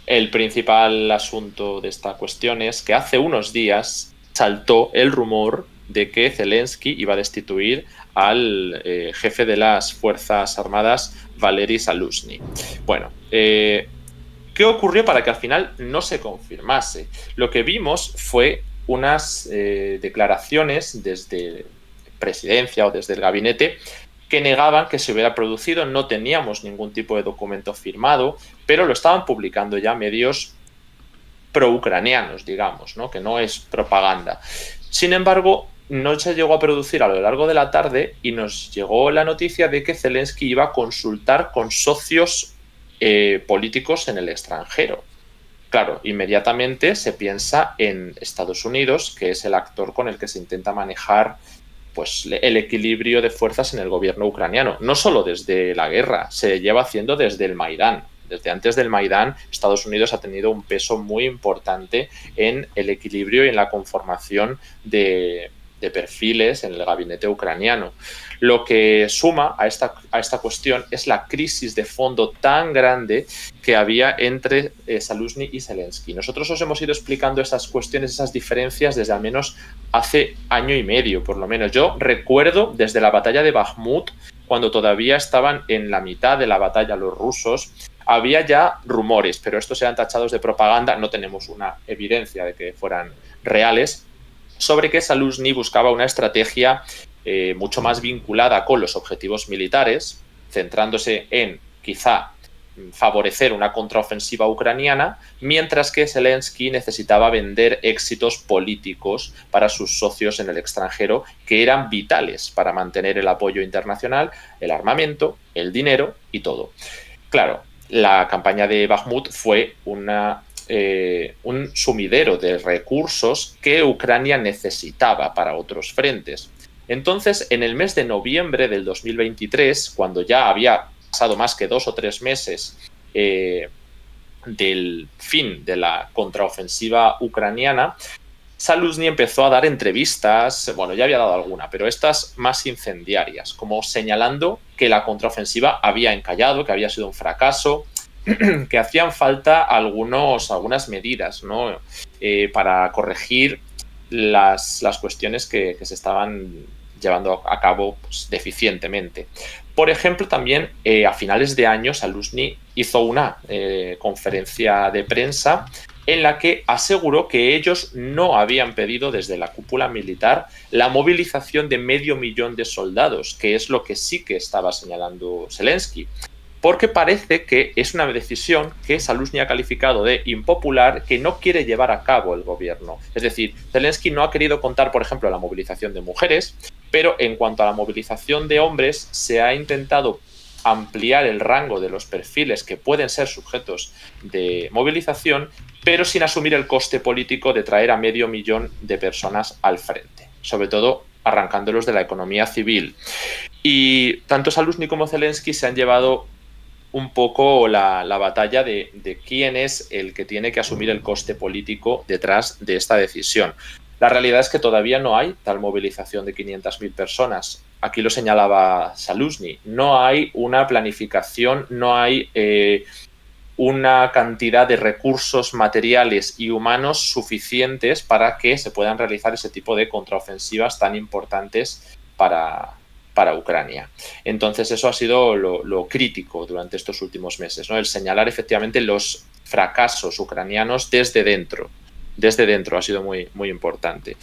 El principal asunto de esta cuestión es que hace unos días saltó el rumor de que Zelensky iba a destituir al jefe de las Fuerzas Armadas, Valery Zaluzhny. Bueno, ¿qué ocurrió para que al final no se confirmase? Lo que vimos fue unas declaraciones desde presidencia o desde el gabinete que negaban que se hubiera producido. No teníamos ningún tipo de documento firmado, pero lo estaban publicando ya medios pro-ucranianos, digamos, ¿no? Que no es propaganda. Sin embargo, no se llegó a producir a lo largo de la tarde y nos llegó la noticia de que Zelensky iba a consultar con socios políticos en el extranjero. Claro, inmediatamente se piensa en Estados Unidos, que es el actor con el que se intenta manejar pues, el equilibrio de fuerzas en el gobierno ucraniano. No solo desde la guerra, se lleva haciendo desde el Maidán. Desde antes del Maidán, Estados Unidos ha tenido un peso muy importante en el equilibrio y en la conformación de perfiles en el gabinete ucraniano. Lo que suma a esta cuestión es la crisis de fondo tan grande que había entre Zaluzhny y Zelensky. Nosotros os hemos ido explicando esas cuestiones, esas diferencias desde al menos hace año y medio, por lo menos. Yo recuerdo desde la batalla de Bakhmut, cuando todavía estaban en la mitad de la batalla los rusos, había ya rumores, pero estos eran tachados de propaganda, no tenemos una evidencia de que fueran reales, sobre que Zaluzhny buscaba una estrategia mucho más vinculada con los objetivos militares, centrándose en quizá favorecer una contraofensiva ucraniana, mientras que Zelensky necesitaba vender éxitos políticos para sus socios en el extranjero que eran vitales para mantener el apoyo internacional, el armamento, el dinero y todo. Claro, la campaña de Bakhmut fue un sumidero de recursos que Ucrania necesitaba para otros frentes. Entonces, en el mes de noviembre del 2023, cuando ya había pasado más que 2 o 3 meses del fin de la contraofensiva ucraniana, Zaluzhny empezó a dar entrevistas, bueno, ya había dado alguna, pero estas más incendiarias, como señalando que la contraofensiva había encallado, que había sido un fracaso, que hacían falta algunas medidas, ¿no? Para corregir las cuestiones que se estaban llevando a cabo pues, deficientemente. Por ejemplo, también a finales de año Zaluzhny hizo una conferencia de prensa en la que aseguró que ellos no habían pedido desde la cúpula militar la movilización de 500.000 de soldados, que es lo que sí que estaba señalando Zelensky. Porque parece que es una decisión que Zaluzhny ha calificado de impopular, que no quiere llevar a cabo el gobierno. Es decir, Zelensky no ha querido contar, por ejemplo, la movilización de mujeres, pero en cuanto a la movilización de hombres, se ha intentado ampliar el rango de los perfiles que pueden ser sujetos de movilización, pero sin asumir el coste político de traer a 500.000 de personas al frente, sobre todo arrancándolos de la economía civil. Y tanto Zaluzhny como Zelensky se han llevado un poco la batalla de quién es el que tiene que asumir el coste político detrás de esta decisión. La realidad es que todavía no hay tal movilización de 500.000 personas. Aquí lo señalaba Zaluzhny. No hay una planificación, no hay una cantidad de recursos materiales y humanos suficientes para que se puedan realizar ese tipo de contraofensivas tan importantes para Ucrania. Entonces eso ha sido lo crítico durante estos últimos meses, ¿no? El señalar efectivamente los fracasos ucranianos desde dentro. Desde dentro ha sido muy, muy importante.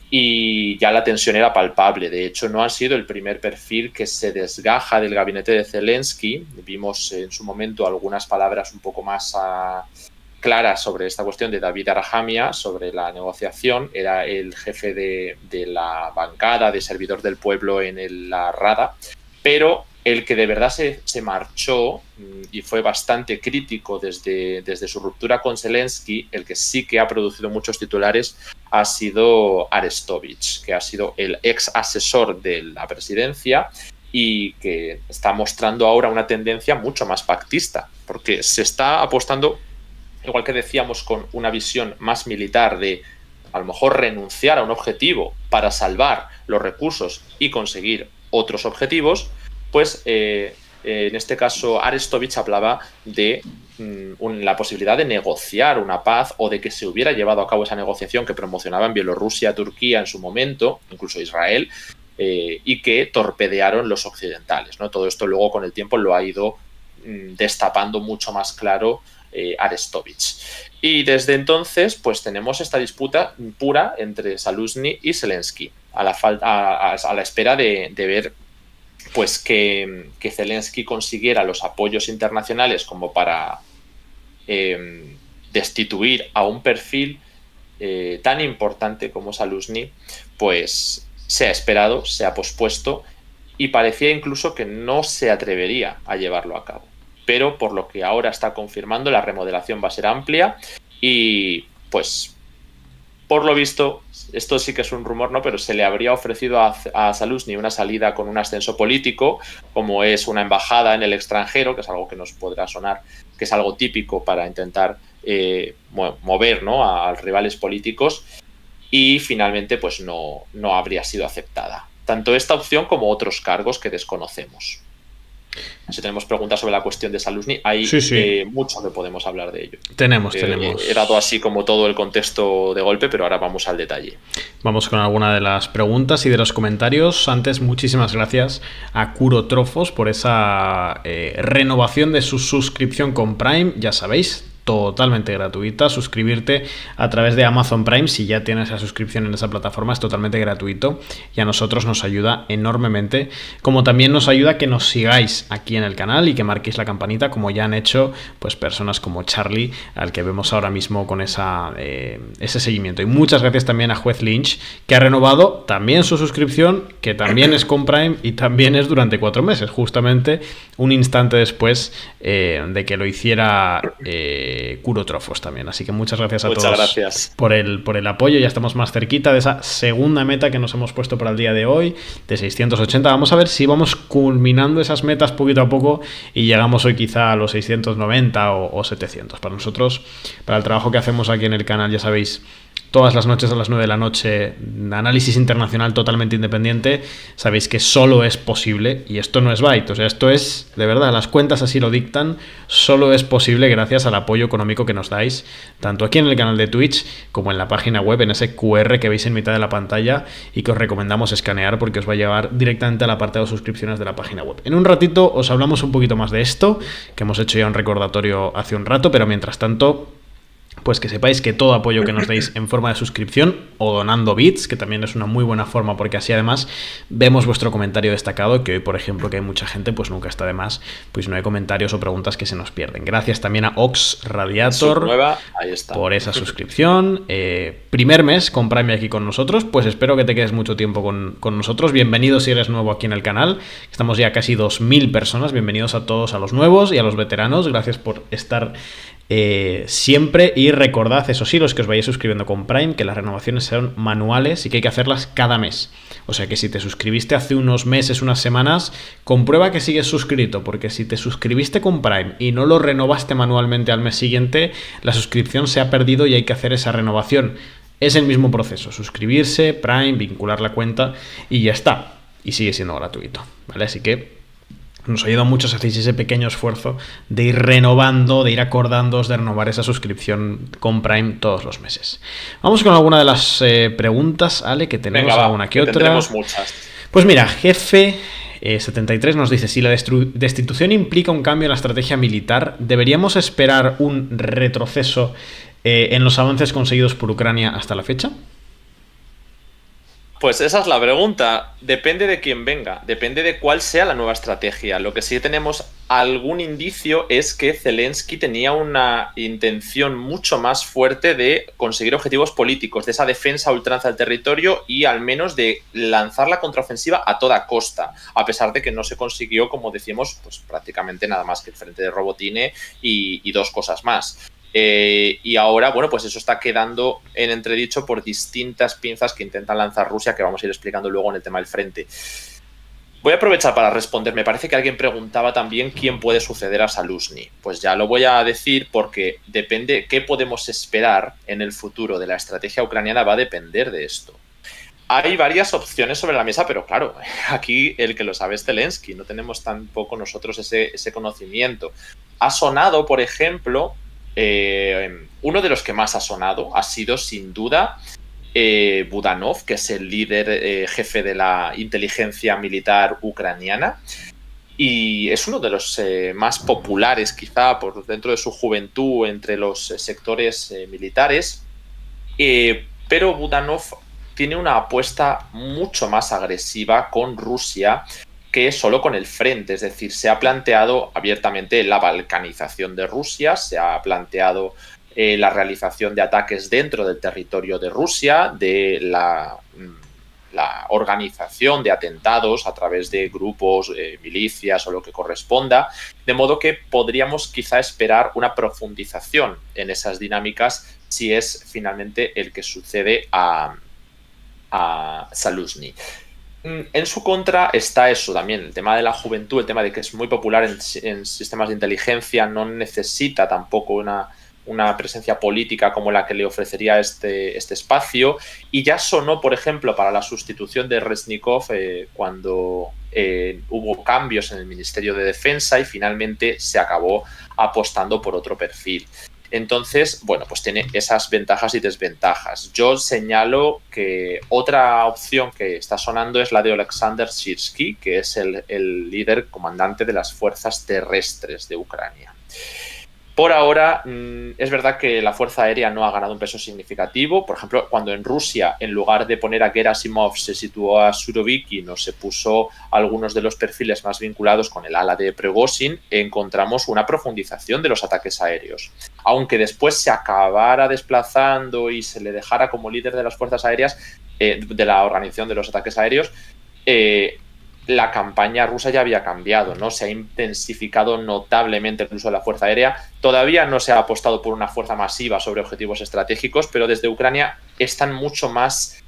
Y ya la tensión era palpable. De hecho, no ha sido el primer perfil que se desgaja del gabinete de Zelensky. Vimos en su momento algunas palabras un poco más claras sobre esta cuestión de David Arhamia, sobre la negociación. Era el jefe de la bancada de servidor del pueblo en la Rada, pero el que de verdad se marchó y fue bastante crítico desde su ruptura con Zelensky, el que sí que ha producido muchos titulares, ha sido Arestovich, que ha sido el ex asesor de la presidencia y que está mostrando ahora una tendencia mucho más pactista, porque se está apostando, igual que decíamos, con una visión más militar de a lo mejor renunciar a un objetivo para salvar los recursos y conseguir otros objetivos, pues en este caso Arestovich hablaba de la posibilidad de negociar una paz o de que se hubiera llevado a cabo esa negociación que promocionaban Bielorrusia, Turquía en su momento, incluso Israel, y que torpedearon los occidentales, ¿no? Todo esto luego con el tiempo lo ha ido destapando mucho más claro Arestovich. Y desde entonces pues tenemos esta disputa pura entre Zaluzhny y Zelensky, a la espera de ver pues que Zelensky consiguiera los apoyos internacionales como para destituir a un perfil tan importante como Zaluzhny, pues se ha esperado, se ha pospuesto y parecía incluso que no se atrevería a llevarlo a cabo. Pero por lo que ahora está confirmando, la remodelación va a ser amplia y pues por lo visto, esto sí que es un rumor, ¿no? Pero se le habría ofrecido a Zaluzhny una salida con un ascenso político, como es una embajada en el extranjero, que es algo que nos podrá sonar, que es algo típico para intentar mover, ¿no?, a rivales políticos, y finalmente pues no habría sido aceptada. Tanto esta opción como otros cargos que desconocemos. Si tenemos preguntas sobre la cuestión de Zaluzhny, hay mucho que podemos hablar de ello. Tenemos. He dado así como todo el contexto de golpe, pero ahora vamos al detalle. Vamos con alguna de las preguntas y de los comentarios. Antes, muchísimas gracias a Kuro Trofos por esa renovación de su suscripción con Prime. Ya sabéis, totalmente gratuita. Suscribirte a través de Amazon Prime, si ya tienes la suscripción en esa plataforma, es totalmente gratuito y a nosotros nos ayuda enormemente, como también nos ayuda que nos sigáis aquí en el canal y que marquéis la campanita, como ya han hecho pues personas como Charlie, al que vemos ahora mismo con ese seguimiento. Y muchas gracias también a Juez Lynch, que ha renovado también su suscripción, que también es con Prime y también es durante 4 meses, justamente un instante después de que lo hiciera Kuro Trofos también. Así que muchas gracias a todos por el apoyo. Ya estamos más cerquita de esa segunda meta que nos hemos puesto para el día de hoy, de 680. Vamos a ver si vamos culminando esas metas poquito a poco y llegamos hoy quizá a los 690 o 700. Para nosotros, para el trabajo que hacemos aquí en el canal, ya sabéis, todas las noches a las 9 de la noche, análisis internacional totalmente independiente, sabéis que solo es posible, y esto no es byte, o sea, esto es, de verdad, las cuentas así lo dictan, solo es posible gracias al apoyo económico que nos dais, tanto aquí en el canal de Twitch como en la página web, en ese QR que veis en mitad de la pantalla y que os recomendamos escanear porque os va a llevar directamente al apartado de suscripciones de la página web. En un ratito os hablamos un poquito más de esto, que hemos hecho ya un recordatorio hace un rato, pero mientras tanto, pues que sepáis que todo apoyo que nos deis en forma de suscripción o donando bits, que también es una muy buena forma porque así además vemos vuestro comentario destacado, que hoy por ejemplo que hay mucha gente, pues nunca está de más, pues no hay comentarios o preguntas que se nos pierden. Gracias también a Ox Radiator por esa suscripción. Primer mes con Prime aquí con nosotros, pues espero que te quedes mucho tiempo con nosotros. Bienvenido si eres nuevo aquí en el canal, estamos ya casi 2000 personas, bienvenidos a todos, a los nuevos y a los veteranos, gracias por estar siempre, y recordad, eso sí, los que os vayáis suscribiendo con Prime, que las renovaciones son manuales y que hay que hacerlas cada mes. O sea que si te suscribiste hace unos meses, unas semanas, comprueba que sigues suscrito, porque si te suscribiste con Prime y no lo renovaste manualmente al mes siguiente, la suscripción se ha perdido y hay que hacer esa renovación. Es el mismo proceso, suscribirse, Prime, vincular la cuenta y ya está. Y sigue siendo gratuito, ¿vale? Así que nos ayuda mucho si hacéis ese pequeño esfuerzo de ir renovando, de ir acordándoos de renovar esa suscripción con Prime todos los meses. Vamos con alguna de las preguntas, Ale, que tenemos. Venga, alguna que otra. Tendremos muchas. Pues mira, Jefe 73 nos dice: si la destitución implica un cambio en la estrategia militar, ¿deberíamos esperar un retroceso en los avances conseguidos por Ucrania hasta la fecha? Pues esa es la pregunta. Depende de quién venga, depende de cuál sea la nueva estrategia. Lo que sí tenemos algún indicio es que Zelensky tenía una intención mucho más fuerte de conseguir objetivos políticos, de esa defensa a ultranza del territorio y al menos de lanzar la contraofensiva a toda costa, a pesar de que no se consiguió, como decimos, pues prácticamente nada más que el frente de Robotine y 2 cosas más. Y ahora, bueno, pues eso está quedando en entredicho por distintas pinzas que intentan lanzar Rusia, que vamos a ir explicando luego en el tema del frente. Voy a aprovechar para responder. Me parece que alguien preguntaba también quién puede suceder a Zaluzhny. Pues ya lo voy a decir porque depende qué podemos esperar en el futuro de la estrategia ucraniana, va a depender de esto. Hay varias opciones sobre la mesa, pero claro, aquí el que lo sabe es Zelensky, no tenemos tampoco nosotros ese conocimiento. Ha sonado, por ejemplo, uno de los que más ha sonado ha sido sin duda Budanov, que es el líder jefe de la inteligencia militar ucraniana. Y es uno de los más populares, quizá, por dentro de su juventud, entre los sectores militares. Pero Budanov tiene una apuesta mucho más agresiva con Rusia que solo con el frente. Es decir, se ha planteado abiertamente la balcanización de Rusia, se ha planteado la realización de ataques dentro del territorio de Rusia, de la organización de atentados a través de grupos, milicias o lo que corresponda, de modo que podríamos quizá esperar una profundización en esas dinámicas si es finalmente el que sucede a Zaluzhny. En su contra está eso también, el tema de la juventud, el tema de que es muy popular en sistemas de inteligencia, no necesita tampoco una presencia política como la que le ofrecería este espacio. Y ya sonó, por ejemplo, para la sustitución de Reznikov cuando hubo cambios en el Ministerio de Defensa y finalmente se acabó apostando por otro perfil. Entonces, bueno, pues tiene esas ventajas y desventajas. Yo señalo que otra opción que está sonando es la de Oleksandr Syrskyi, que es el líder comandante de las fuerzas terrestres de Ucrania. Por ahora, es verdad que la fuerza aérea no ha ganado un peso significativo. Por ejemplo, cuando en Rusia, en lugar de poner a Gerasimov, se situó a Surovikin o se puso algunos de los perfiles más vinculados con el ala de Prigozhin, encontramos una profundización de los ataques aéreos. Aunque después se acabara desplazando y se le dejara como líder de las fuerzas aéreas, de la organización de los ataques aéreos, la campaña rusa ya había cambiado, ¿no? Se ha intensificado notablemente el uso de la fuerza aérea. Todavía no se ha apostado por una fuerza masiva sobre objetivos estratégicos, pero desde Ucrania están mucho más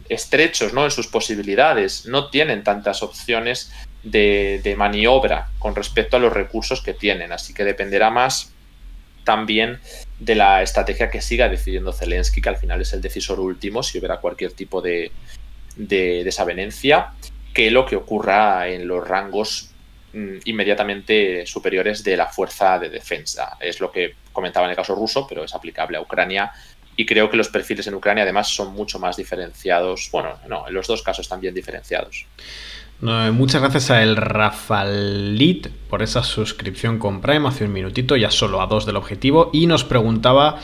estrechos, ¿no?, en sus posibilidades. No tienen tantas opciones de maniobra con respecto a los recursos que tienen. Así que dependerá más también de la estrategia que siga decidiendo Zelensky, que al final es el decisor último si hubiera cualquier tipo de desavenencia, que lo que ocurra en los rangos inmediatamente superiores de la fuerza de defensa. Es lo que comentaba en el caso ruso, pero es aplicable a Ucrania, y creo que los perfiles en Ucrania además son mucho más diferenciados. Bueno, no, en los dos casos están bien diferenciados. Muchas gracias a el Rafalit por esa suscripción con Prime hace un minutito, ya solo a 2 del objetivo, y nos preguntaba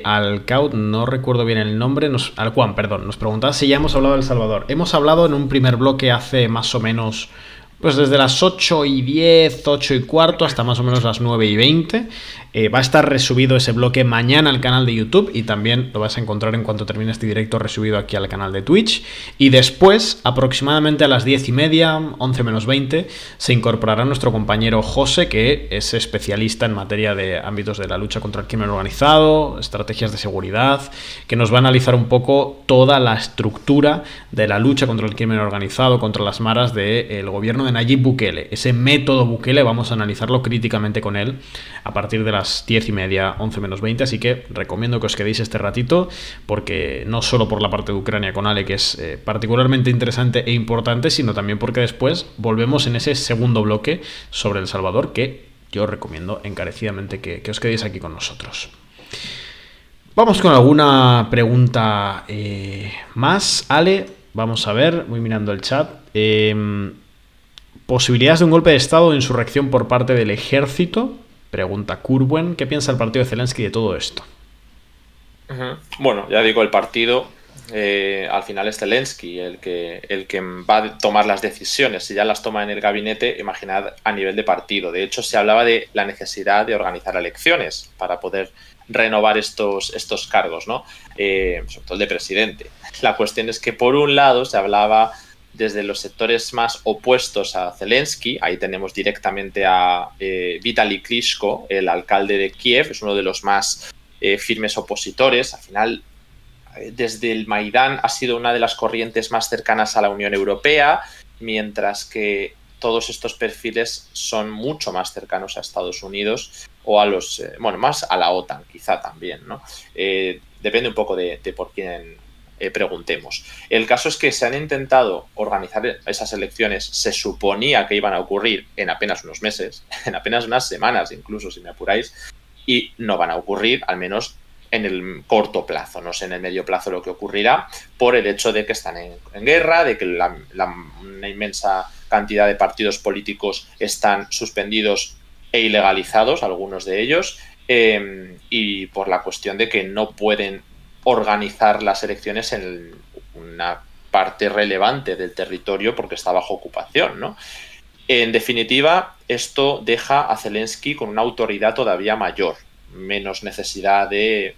Alcaut, no recuerdo bien el nombre, Alcuan, perdón, nos preguntaba si ya hemos hablado de El Salvador. Hemos hablado en un primer bloque hace más o menos, pues desde las 8:10, 8:15 hasta más o menos las 9:20. Va a estar resubido ese bloque mañana al canal de YouTube y también lo vas a encontrar en cuanto termine este directo resubido aquí al canal de Twitch. Y después, aproximadamente a las 10:30, 11 menos 20, se incorporará nuestro compañero José, que es especialista en materia de ámbitos de la lucha contra el crimen organizado, estrategias de seguridad, que nos va a analizar un poco toda la estructura de la lucha contra el crimen organizado, contra las maras del gobierno de Nayib Bukele. Ese método Bukele vamos a analizarlo críticamente con él a partir de las 10:30, 11 menos 20, así que recomiendo que os quedéis este ratito, porque no solo por la parte de Ucrania con Ale, que es particularmente interesante e importante, sino también porque después volvemos en ese segundo bloque sobre El Salvador, que yo recomiendo encarecidamente que os quedéis aquí con nosotros. Vamos con alguna pregunta más. Ale, vamos a ver, voy mirando el chat. ¿Posibilidades de un golpe de estado o insurrección por parte del ejército? Pregunta Kurwen. ¿Qué piensa el partido de Zelensky de todo esto? Bueno, ya digo, el partido al final es Zelensky el que va a tomar las decisiones. Si ya las toma en el gabinete, imaginad a nivel de partido. De hecho, se hablaba de la necesidad de organizar elecciones para poder renovar estos cargos, ¿no? Sobre todo el de presidente. La cuestión es que, por un lado, se hablaba desde los sectores más opuestos a Zelensky. Ahí tenemos directamente a Vitaly Klitschko, el alcalde de Kiev, es uno de los más firmes opositores. Al final, desde el Maidán ha sido una de las corrientes más cercanas a la Unión Europea, mientras que todos estos perfiles son mucho más cercanos a Estados Unidos o a los, más a la OTAN, quizá también, ¿no? depende un poco de por quién preguntemos. El caso es que se han intentado organizar esas elecciones, se suponía que iban a ocurrir en apenas unos meses, en apenas unas semanas incluso, si me apuráis, y no van a ocurrir, al menos en el corto plazo. No sé en el medio plazo lo que ocurrirá, por el hecho de que están en guerra, de que una inmensa cantidad de partidos políticos están suspendidos e ilegalizados, algunos de ellos, y por la cuestión de que no pueden organizar las elecciones en una parte relevante del territorio porque está bajo ocupación, ¿no? En definitiva, esto deja a Zelensky con una autoridad todavía mayor, menos necesidad de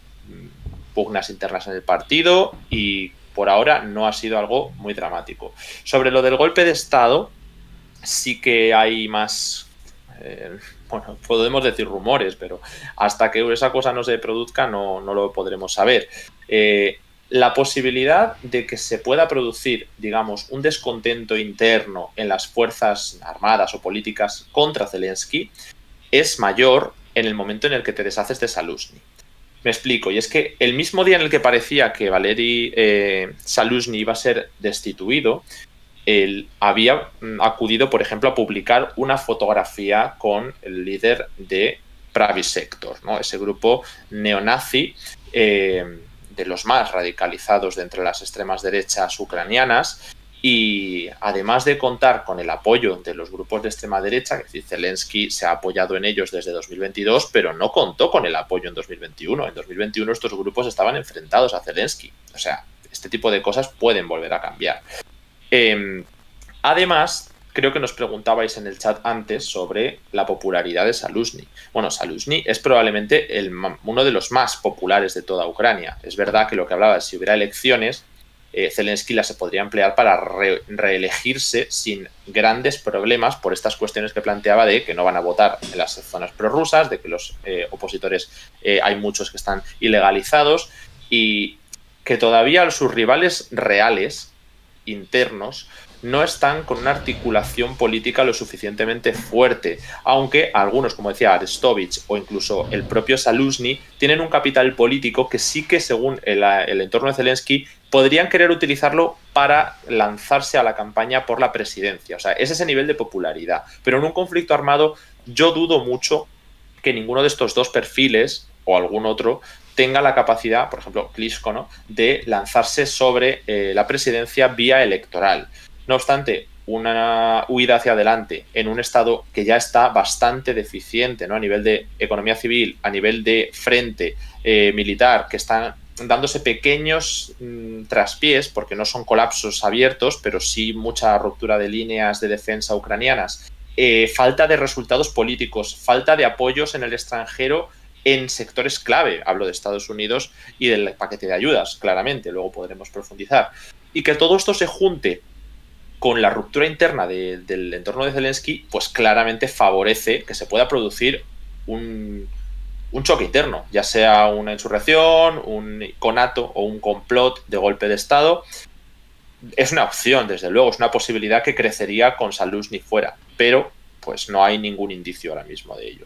pugnas internas en el partido y por ahora no ha sido algo muy dramático. Sobre lo del golpe de Estado, sí que hay más, bueno, podemos decir rumores, pero hasta que esa cosa no se produzca no lo podremos saber. La posibilidad de que se pueda producir, digamos, un descontento interno en las fuerzas armadas o políticas contra Zelensky es mayor en el momento en el que te deshaces de Zaluzhny. Me explico, y es que el mismo día en el que parecía que Valery Zaluzhny iba a ser destituido, él había acudido, por ejemplo, a publicar una fotografía con el líder de Pravy Sector, ¿no? Ese grupo neonazi de los más radicalizados de entre las extremas derechas ucranianas. Y además de contar con el apoyo de los grupos de extrema derecha, que Zelensky se ha apoyado en ellos desde 2022, pero no contó con el apoyo en 2021. En 2021 estos grupos estaban enfrentados a Zelensky. O sea, este tipo de cosas pueden volver a cambiar. Además, creo que nos preguntabais en el chat antes sobre la popularidad de Zaluzhny. Bueno, Zaluzhny es probablemente uno de los más populares de toda Ucrania. Es verdad que lo que hablaba, si hubiera elecciones, Zelensky las se podría emplear para reelegirse sin grandes problemas por estas cuestiones que planteaba de que no van a votar en las zonas prorrusas, de que los opositores hay muchos que están ilegalizados y que todavía sus rivales reales internos no están con una articulación política lo suficientemente fuerte, aunque algunos, como decía Arestovich o incluso el propio Zaluzhny, tienen un capital político que sí que, según el entorno de Zelensky, podrían querer utilizarlo para lanzarse a la campaña por la presidencia. O sea, es ese nivel de popularidad. Pero en un conflicto armado yo dudo mucho que ninguno de estos dos perfiles o algún otro tenga la capacidad, por ejemplo, Klitschko, ¿no?, de lanzarse sobre la presidencia vía electoral. No obstante, una huida hacia adelante en un estado que ya está bastante deficiente, ¿no?, a nivel de economía civil, a nivel de frente militar, que están dándose pequeños traspiés, porque no son colapsos abiertos, pero sí mucha ruptura de líneas de defensa ucranianas, falta de resultados políticos, falta de apoyos en el extranjero en sectores clave, hablo de Estados Unidos y del paquete de ayudas, claramente, luego podremos profundizar, y que todo esto se junte con la ruptura interna del entorno de Zelensky, pues claramente favorece que se pueda producir un choque interno, ya sea una insurrección, un conato o un complot de golpe de Estado. Es una opción, desde luego, es una posibilidad que crecería con Zaluzhny fuera, pero pues no hay ningún indicio ahora mismo de ello.